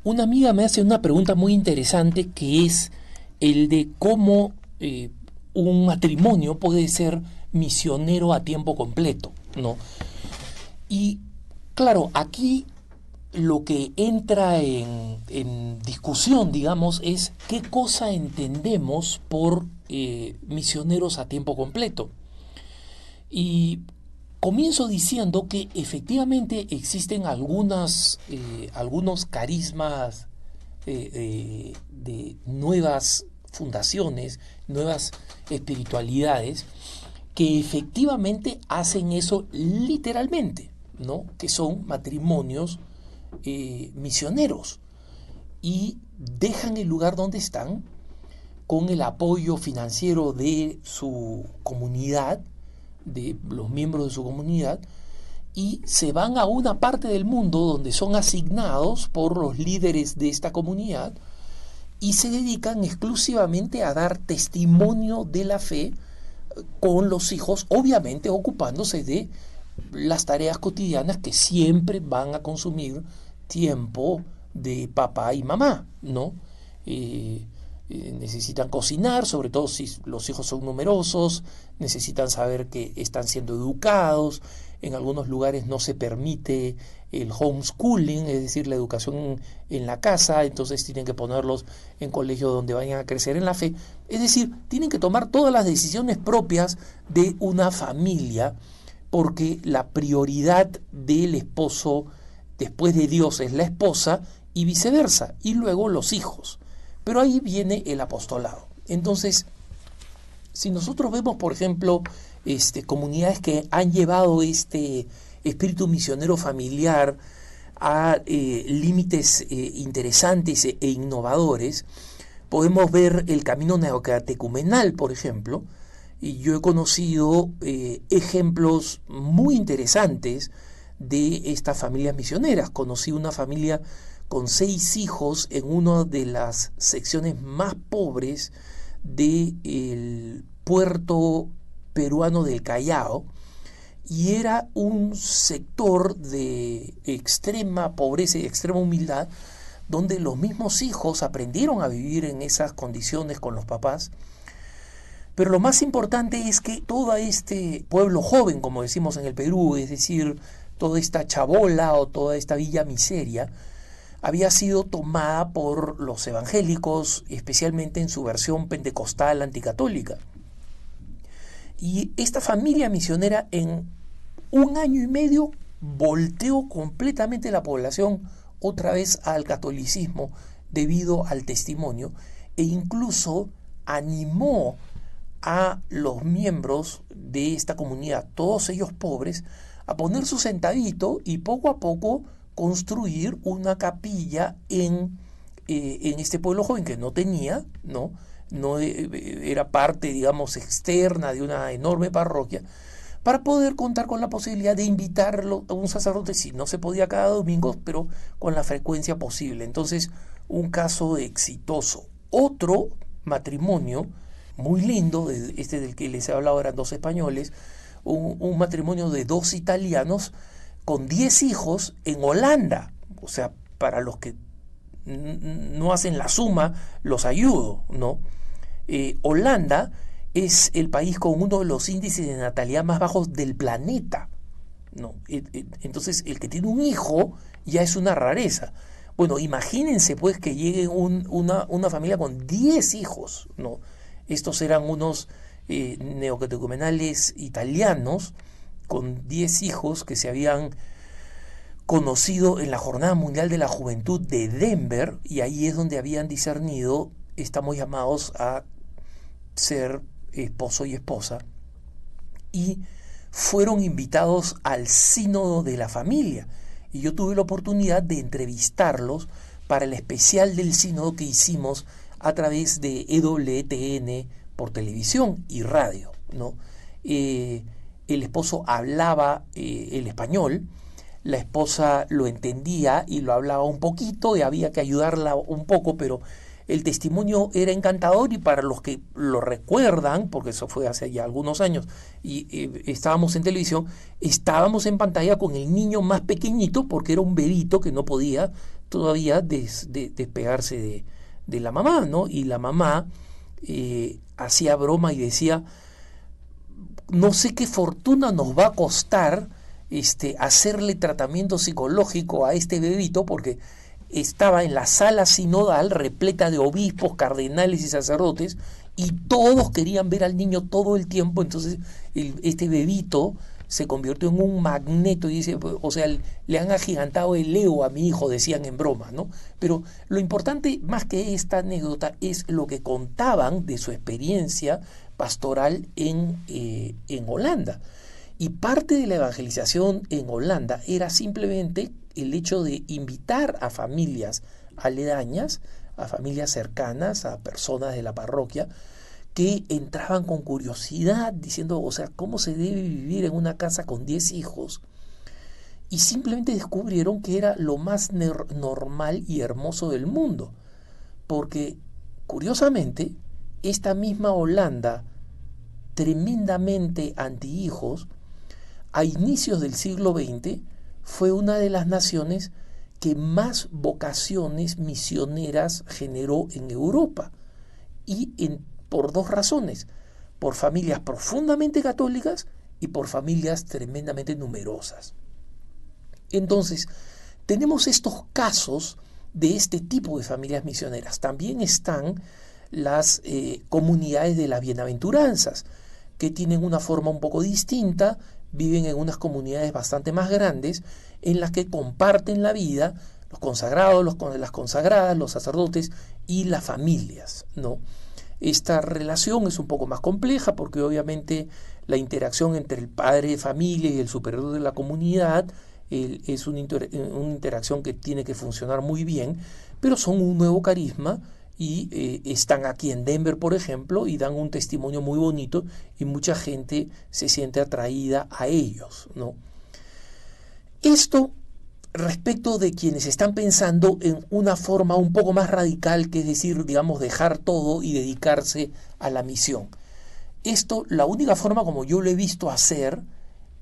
Una amiga me hace una pregunta muy interesante que es el de cómo un matrimonio puede ser misionero a tiempo completo, ¿no? Y claro, aquí lo que entra en discusión, digamos, es qué cosa entendemos por misioneros a tiempo completo. Y comienzo diciendo que efectivamente existen algunos carismas de nuevas fundaciones, nuevas espiritualidades, que efectivamente hacen eso literalmente, ¿no? Que son matrimonios misioneros y dejan el lugar donde están con el apoyo financiero de su comunidad, de los miembros de su comunidad, y se van a una parte del mundo donde son asignados por los líderes de esta comunidad y se dedican exclusivamente a dar testimonio de la fe con los hijos, obviamente ocupándose de las tareas cotidianas que siempre van a consumir tiempo de papá y mamá, ¿no? Necesitan cocinar, sobre todo si los hijos son numerosos, necesitan saber que están siendo educados. En algunos lugares no se permite el homeschooling, es decir, la educación en la casa, entonces tienen que ponerlos en colegios donde vayan a crecer en la fe. Es decir, tienen que tomar todas las decisiones propias de una familia, porque la prioridad del esposo después de Dios es la esposa y viceversa, y luego los hijos. Pero ahí viene el apostolado. Entonces, si nosotros vemos, por ejemplo, comunidades que han llevado este espíritu misionero familiar a límites interesantes e innovadores, podemos ver el camino neocatecumenal, por ejemplo, y yo he conocido ejemplos muy interesantes de estas familias misioneras. Conocí una familia con 6 hijos en una de las secciones más pobres del puerto peruano del Callao, y era un sector de extrema pobreza y extrema humildad, donde los mismos hijos aprendieron a vivir en esas condiciones con los papás. Pero lo más importante es que todo este pueblo joven, como decimos en el Perú, es decir, toda esta chabola o toda esta villa miseria, había sido tomada por los evangélicos, especialmente en su versión pentecostal anticatólica. Y esta familia misionera en 1 año y medio volteó completamente la población otra vez al catolicismo debido al testimonio, e incluso animó a los miembros de esta comunidad, todos ellos pobres, a poner su centavito y poco a poco construir una capilla en este pueblo joven que no tenía, no era parte, digamos, externa de una enorme parroquia, para poder contar con la posibilidad de invitarlo a un sacerdote, si no se podía cada domingo, pero con la frecuencia posible. Entonces, un caso exitoso. Otro matrimonio muy lindo, del que les he hablado, eran 2 españoles, un matrimonio de 2 italianos con 10 hijos en Holanda. O sea, para los que no hacen la suma, los ayudo, ¿no? Holanda es el país con uno de los índices de natalidad más bajos del planeta, ¿no? Entonces, el que tiene un hijo ya es una rareza. Bueno, imagínense pues que llegue una familia con 10 hijos, ¿no? Estos eran unos neocatecumenales italianos con 10 hijos que se habían conocido en la Jornada Mundial de la Juventud de Denver, y ahí es donde habían discernido: estamos llamados a ser esposo y esposa, y fueron invitados al sínodo de la familia, y yo tuve la oportunidad de entrevistarlos para el especial del sínodo que hicimos a través de EWTN por televisión y radio, ¿no? El esposo hablaba el español, la esposa lo entendía y lo hablaba un poquito, y había que ayudarla un poco, pero el testimonio era encantador, y para los que lo recuerdan, porque eso fue hace ya algunos años, y estábamos en televisión, estábamos en pantalla con el niño más pequeñito, porque era un bebito que no podía todavía despegarse de la mamá, ¿no? Y la mamá hacía broma y decía, no sé qué fortuna nos va a costar hacerle tratamiento psicológico a este bebito, porque estaba en la sala sinodal repleta de obispos, cardenales y sacerdotes, y todos querían ver al niño todo el tiempo. Entonces este bebito se convirtió en un magneto, y dice, o sea, le han agigantado el ego a mi hijo, decían en broma, ¿no? Pero lo importante, más que esta anécdota, es lo que contaban de su experiencia pastoral en Holanda. Y parte de la evangelización en Holanda era simplemente el hecho de invitar a familias aledañas, a familias cercanas, a personas de la parroquia, que entraban con curiosidad diciendo, o sea, ¿cómo se debe vivir en una casa con 10 hijos? Y simplemente descubrieron que era lo más normal y hermoso del mundo. Porque, curiosamente, esta misma Holanda, tremendamente anti-hijos, a inicios del siglo XX, fue una de las naciones que más vocaciones misioneras generó en Europa. Y por dos razones: por familias profundamente católicas y por familias tremendamente numerosas. Entonces, tenemos estos casos de este tipo de familias misioneras. También están las comunidades de las bienaventuranzas, que tienen una forma un poco distinta, viven en unas comunidades bastante más grandes, en las que comparten la vida los consagrados, las consagradas, los sacerdotes y las familias, ¿no? Esta relación es un poco más compleja, porque obviamente la interacción entre el padre de familia y el superior de la comunidad es una interacción que tiene que funcionar muy bien, pero son un nuevo carisma, y están aquí en Denver, por ejemplo, y dan un testimonio muy bonito, y mucha gente se siente atraída a ellos, ¿no? Esto respecto de quienes están pensando en una forma un poco más radical, que es decir, digamos, dejar todo y dedicarse a la misión. Esto, la única forma como yo lo he visto hacer,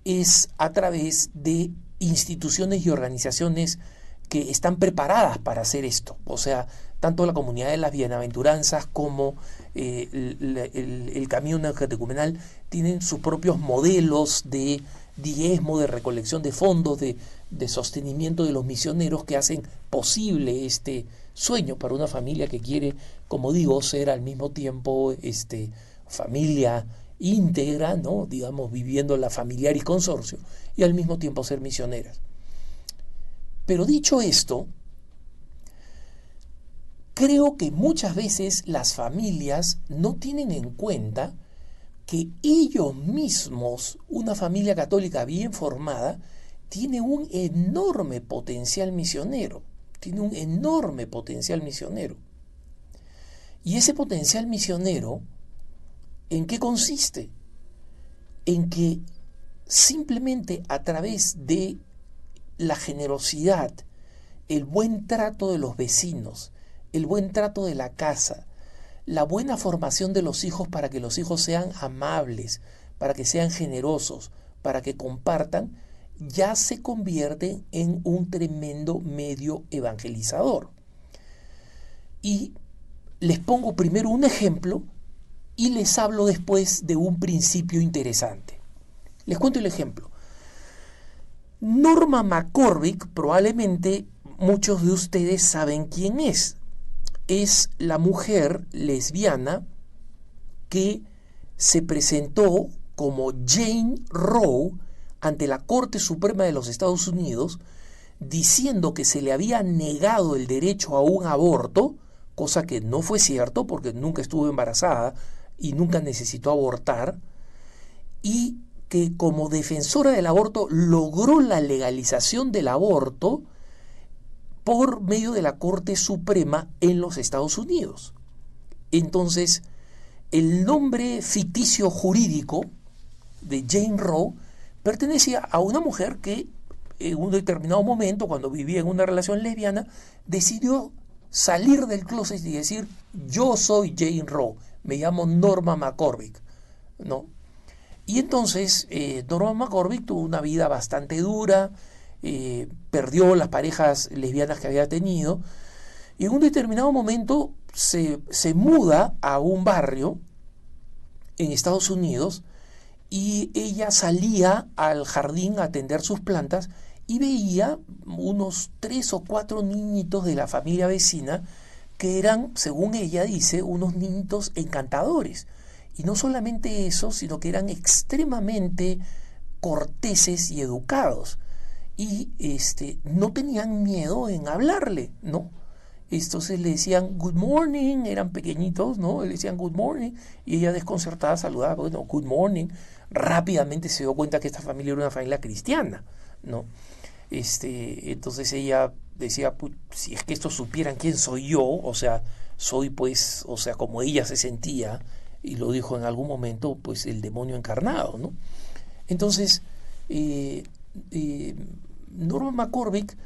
es a través de instituciones y organizaciones que están preparadas para hacer esto. O sea, tanto la comunidad de las bienaventuranzas como el Camino Catecumenal tienen sus propios modelos de diezmo, de recolección de fondos, de sostenimiento de los misioneros, que hacen posible este sueño para una familia que quiere, como digo, ser al mismo tiempo familia íntegra, ¿no? Digamos, viviendo la familiaris consorcio, y al mismo tiempo ser misioneras. Pero dicho esto, creo que muchas veces las familias no tienen en cuenta que ellos mismos, una familia católica bien formada, tiene un enorme potencial misionero. Tiene un enorme potencial misionero. Y ese potencial misionero, ¿en qué consiste? En que simplemente a través de la generosidad, el buen trato de los vecinos, el buen trato de la casa, la buena formación de los hijos para que los hijos sean amables, para que sean generosos, para que compartan, ya se convierten en un tremendo medio evangelizador. Y les pongo primero un ejemplo y les hablo después de un principio interesante. Les cuento el ejemplo. Norma McCormick, probablemente muchos de ustedes saben quién es. Es la mujer lesbiana que se presentó como Jane Roe ante la Corte Suprema de los Estados Unidos, diciendo que se le había negado el derecho a un aborto, cosa que no fue cierto, porque nunca estuvo embarazada y nunca necesitó abortar, y que como defensora del aborto logró la legalización del aborto por medio de la Corte Suprema en los Estados Unidos. Entonces, el nombre ficticio jurídico de Jane Roe pertenecía a una mujer que en un determinado momento, cuando vivía en una relación lesbiana, decidió salir del closet y decir, yo soy Jane Roe, me llamo Norma McCormick, ¿no? Y entonces Norma McCormick tuvo una vida bastante dura, perdió las parejas lesbianas que había tenido, y en un determinado momento se muda a un barrio en Estados Unidos, y ella salía al jardín a atender sus plantas y veía unos 3 o 4 niñitos de la familia vecina que eran, según ella dice, unos niñitos encantadores. Y no solamente eso, sino que eran extremadamente corteses y educados. Y no tenían miedo en hablarle, ¿no? Entonces le decían good morning, eran pequeñitos, ¿no? Le decían good morning y ella desconcertada saludaba, bueno, good morning. Rápidamente se dio cuenta que esta familia era una familia cristiana, ¿no? Entonces ella decía, si es que estos supieran quién soy yo, o sea, soy pues, o sea, como ella se sentía, y lo dijo en algún momento, pues el demonio encarnado, ¿no? Entonces, Norma McCormick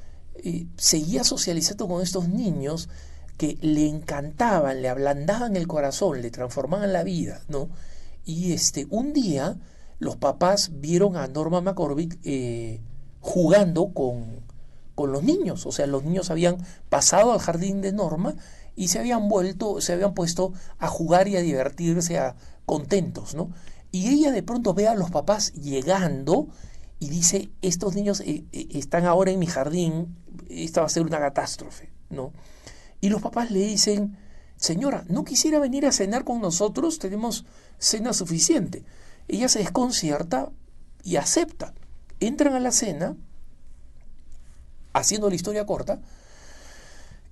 seguía socializando con estos niños que le encantaban, le ablandaban el corazón, le transformaban la vida, ¿no? Y un día los papás vieron a Norma McCormick jugando con los niños, o sea, los niños habían pasado al jardín de Norma y se habían puesto a jugar y a divertirse, contentos, ¿no? Y ella de pronto ve a los papás llegando y dice, estos niños están ahora en mi jardín, esta va a ser una catástrofe, ¿no? Y los papás le dicen, señora, ¿no quisiera venir a cenar con nosotros? Tenemos cena suficiente. Ella se desconcierta y acepta. Entran a la cena, haciendo la historia corta,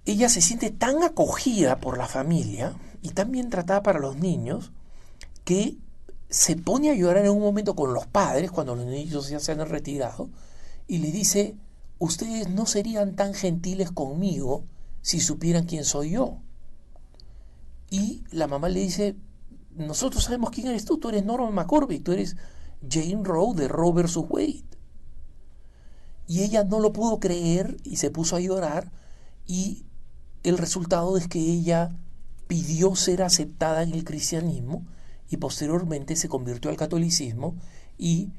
ella se siente tan acogida por la familia y tan bien tratada para los niños que se pone a llorar en un momento con los padres cuando los niños ya se han retirado y le dice, ustedes no serían tan gentiles conmigo si supieran quién soy yo. Y la mamá le dice, nosotros sabemos quién eres tú eres Norma McCormick, tú eres Jane Roe de Roe versus Wade. Y ella no lo pudo creer y se puso a llorar, y el resultado es que ella pidió ser aceptada en el cristianismo y posteriormente se convirtió al catolicismo, y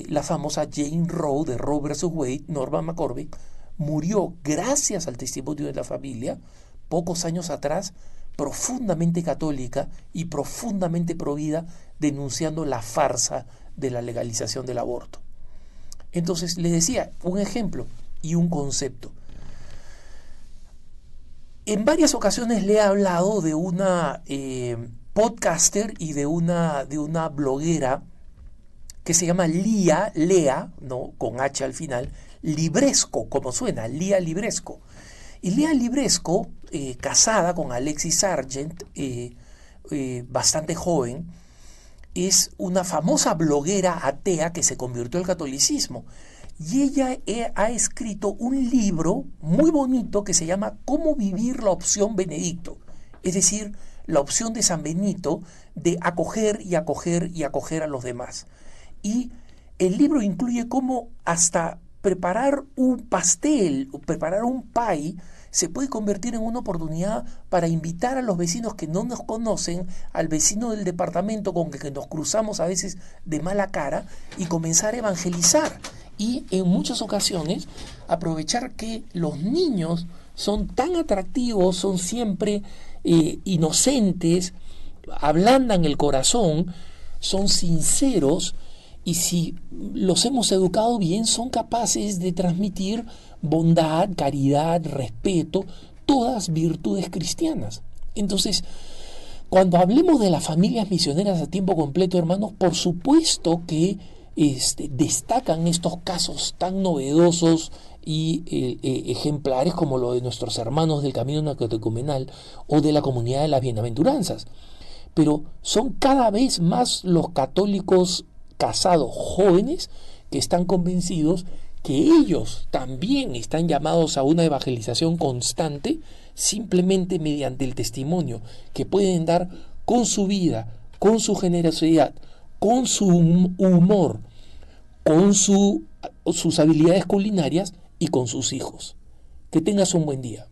la famosa Jane Roe de Roe versus Wade, Norma McCormick, murió gracias al testimonio de la familia pocos años atrás, profundamente católica y profundamente provida, denunciando la farsa de la legalización del aborto. Entonces le decía un ejemplo y un concepto. En varias ocasiones le he hablado de una podcaster y de una bloguera que se llama Lea, ¿no? Con H al final, Libresco, como suena, Lea Libresco. Y Lea Libresco, casada con Alexis Sargent, bastante joven, es una famosa bloguera atea que se convirtió al catolicismo. Y ella ha escrito un libro muy bonito que se llama Cómo vivir la opción Benedicto. Es decir, la opción de San Benito de acoger y acoger y acoger a los demás. Y el libro incluye cómo hasta preparar un pastel o preparar un pie se puede convertir en una oportunidad para invitar a los vecinos que no nos conocen, al vecino del departamento con el que nos cruzamos a veces de mala cara, y comenzar a evangelizar. Y en muchas ocasiones aprovechar que los niños son tan atractivos, son siempre inocentes, ablandan el corazón, son sinceros, y si los hemos educado bien son capaces de transmitir bondad, caridad, respeto, todas virtudes cristianas. Entonces, cuando hablemos de las familias misioneras a tiempo completo, hermanos, por supuesto que destacan estos casos tan novedosos y ejemplares como lo de nuestros hermanos del Camino Neocatecumenal o de la Comunidad de las Bienaventuranzas. Pero son cada vez más los católicos casados jóvenes que están convencidos que ellos también están llamados a una evangelización constante, simplemente mediante el testimonio que pueden dar con su vida, con su generosidad, con su humor, con sus habilidades culinarias y con sus hijos. Que tengas un buen día.